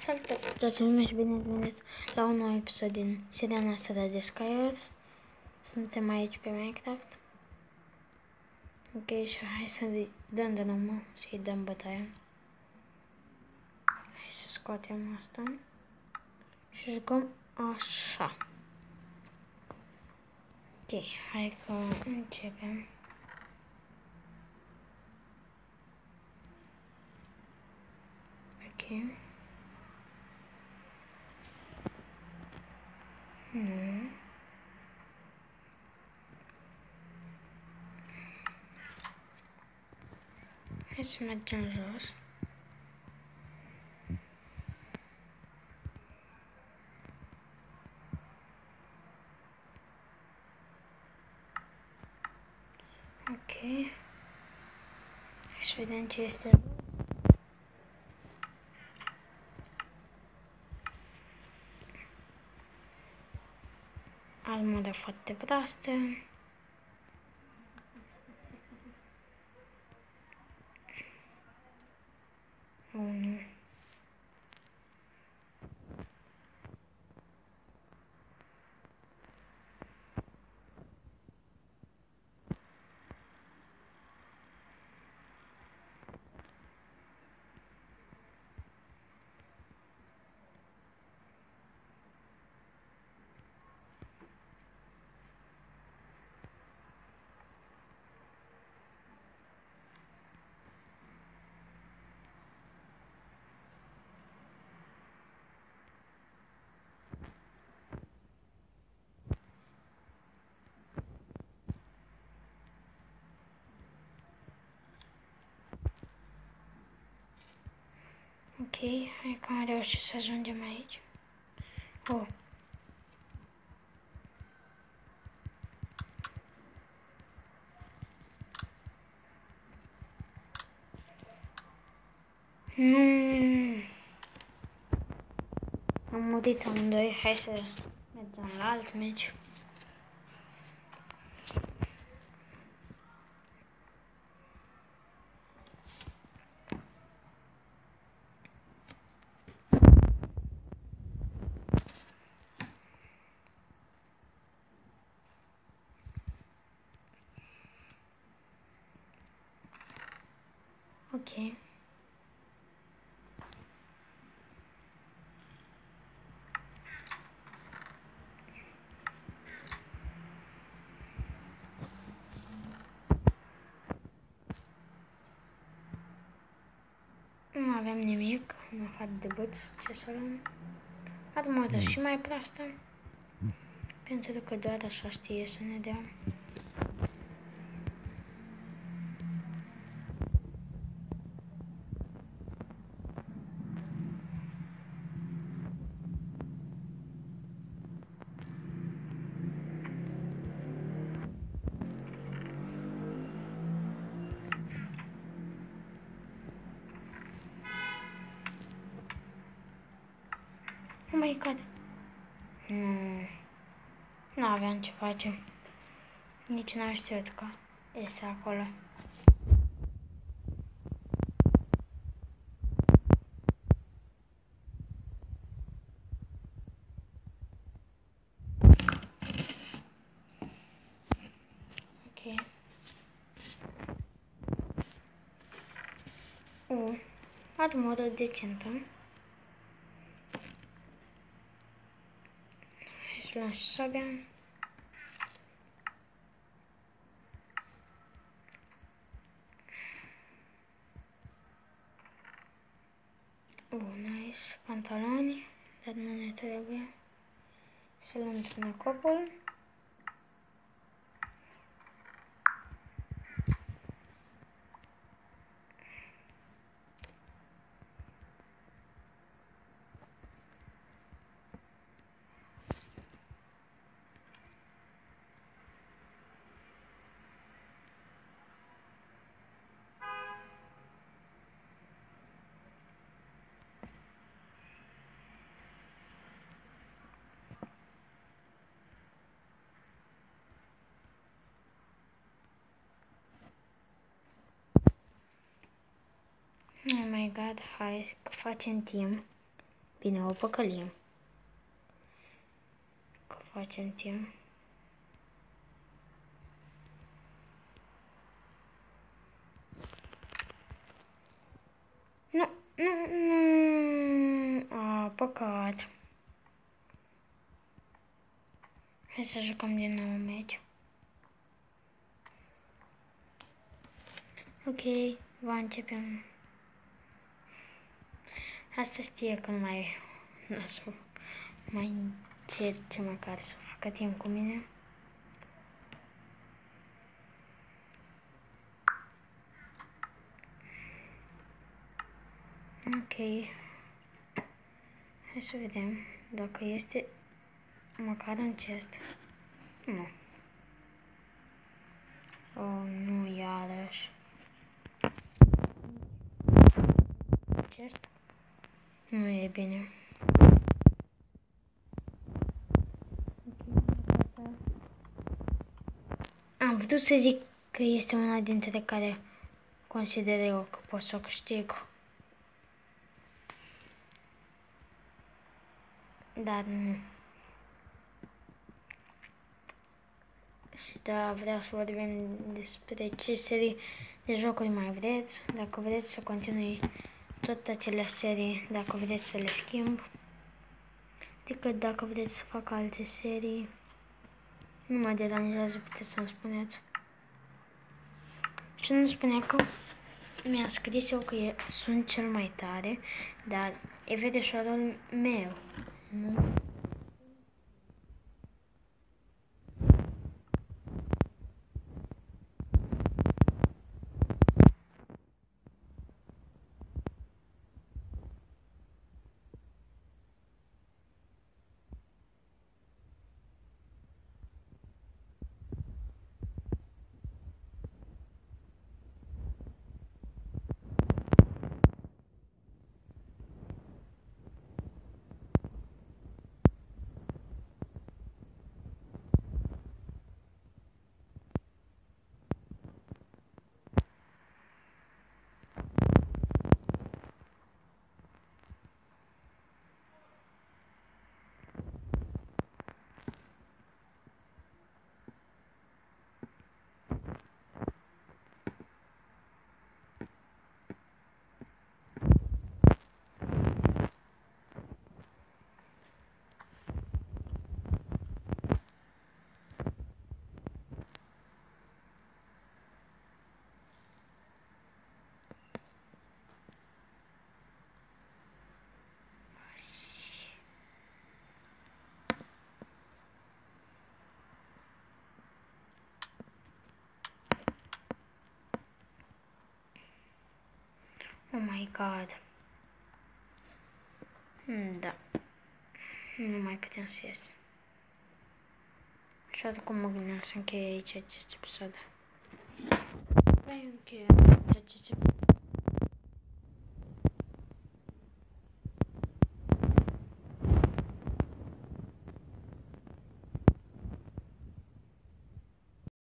Salutare toată lumea și bine ați venit la un nou episod din seria noastră de Skywars. Suntem aici pe Minecraft. Ok, și hai să dăm drumul, să-i dăm bătaia. Hai să scoatem asta și jucăm așa. Ok, hai că începem. Ok. Nu. Hai să mergem jos. Ok. Hai să vedem ce este. Armură foarte proastă. Nu. Ok, hai că am reușit să ajungem aici. Oh. Nu. Am murit amândoi, hai să mergem la alt meci. Ok. Nu avem nimic în afară de băți, ce să luăm. Armură și mai proastă. Pentru că doar așa știe să ne dea. Oh my god. Nu aveam ce face. Nici n-am știut că este acolo. Ok. Armură decentă. Hai să luăm și sabia. Nice. Pantaloni, dar nu ne trebuie. Să luăm tânăcopul. Oh my god, hai că facem timp. Bine, o păcălim. Că facem timp. Nu, păcat. Hai să jucăm din nou un meci. Ok, va începem. Asta știe că nu mai încerce măcar să facă timp cu mine. Ok. Hai să vedem dacă este măcar în chest. Nu. Oh, nu, iarăși. Chest? Nu e bine. Am vrut să zic că este una dintre care consider eu că pot să o câștig. Dar nu. Și da, vreau să vorbim despre ce serii de jocuri mai vreți. Dacă vreți să continui tot acele serii, dacă vreți să le schimb. Adică dacă vreți să fac alte serii, nu mă deranjează, puteți să-mi spuneți. Și nu spune că mi-a scris eu că sunt cel mai tare, dar e vedeșorul meu, nu? Oh my god. Da. Nu mai putem să ies. Și oricum mă gândeam să încheie aici acest episod. Mai încheie acest episod.